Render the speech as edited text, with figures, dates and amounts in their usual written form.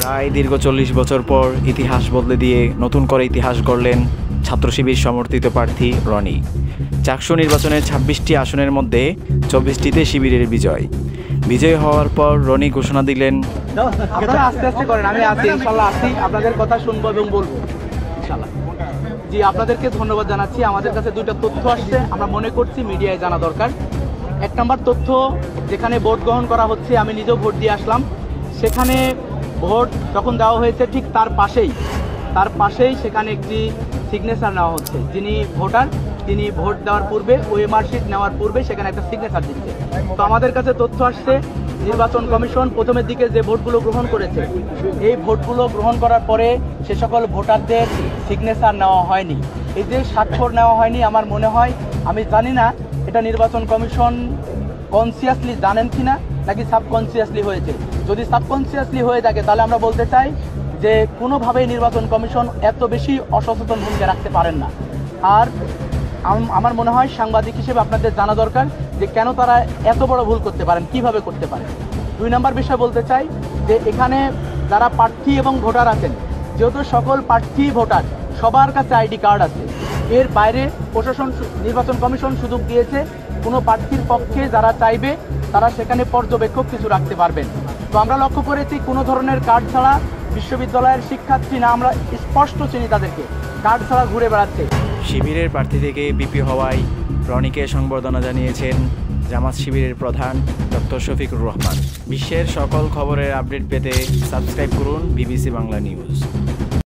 প্রায় দীর্ঘ 40 বছর পর ইতিহাস বদলে দিয়ে নতুন করে ইতিহাস গড়লেন ছাত্র শিবির সমর্থিত প্রার্থী রনি। চাকসু নির্বাচনের 26টি আসনের মধ্যে 24টিতে শিবিরের বিজয়। বিজয় হওয়ার পর রনি ঘোষণা দিলেন, আপনারা আস্তে আস্তে করেন, আমি আছি, ইনশাল্লাহ আছি, আপনাদের কথা শুনবো এবং বলবো ইনশাল্লাহ। জি, আপনাদেরকে ধন্যবাদ জানাচ্ছি। আমাদের কাছে দুইটা তথ্য আসছে, আমরা মনে করছি মিডিয়ায় জানা দরকার। এক নম্বর তথ্য, যেখানে ভোট গ্রহণ করা হচ্ছে, আমি নিজেও ভোট দিয়ে আসলাম, সেখানে ভোট যখন দেওয়া হয়েছে ঠিক তার পাশেই সেখানে একটি সিগনেচার নেওয়া হচ্ছে। যিনি ভোটার তিনি ভোট দেওয়ার পূর্বে ওএমআর শিট নেওয়ার পূর্বে সেখানে একটা সিগনেচার দিচ্ছে। তো আমাদের কাছে তথ্য আসছে নির্বাচন কমিশন প্রথমের দিকে যে ভোটগুলো গ্রহণ করেছে, এই ভোটগুলো গ্রহণ করার পরে সে সকল ভোটারদের সিগনেচার নেওয়া হয়নি। এই যে স্বাক্ষর নেওয়া হয়নি, আমার মনে হয়, আমি জানি না এটা নির্বাচন কমিশন কনসিয়াসলি জানেন কিনা নাকি সাবকনসিয়াসলি হয়েছে। যদি সাবকনসিয়াসলি হয়ে থাকে তাহলে আমরা বলতে চাই যে কোনোভাবেই নির্বাচন কমিশন এত বেশি অসচেতন ভূমিকা রাখতে পারেন না। আর আমার মনে হয় সাংবাদিক হিসেবে আপনাদের জানা দরকার যে কেন তারা এত বড় ভুল করতে পারেন, কিভাবে করতে পারেন। 2 নম্বর বিষয় বলতে চাই যে এখানে যারা প্রার্থী এবং ভোটার আছেন, যেহেতু সকল প্রার্থী ভোটার সবার কাছে আইডি কার্ড আছে, এর বাইরে প্রশাসন নির্বাচন কমিশন সুযোগ দিয়েছে কোনো প্রার্থীর পক্ষে যারা চাইবে তারা সেখানে পর্যবেক্ষক কিছু রাখতে পারবেন। তো আমরা লক্ষ্য করেছি কোনো ধরনের কার্ড ছাড়া বিশ্ববিদ্যালয়ের শিক্ষার্থী না, আমরা স্পষ্ট চিনি তাদেরকে, কার্ড ছাড়া ঘুরে বেড়াচ্ছে। শিবিরের প্রার্থী থেকে বিপি হওয়ায় রনিকে সংবর্ধনা জানিয়েছেন জামাত শিবিরের প্রধান ডক্টর শফিকুর রহমান। বিশ্বের সকল খবরের আপডেট পেতে সাবস্ক্রাইব করুন বিবিসি বাংলা নিউজ।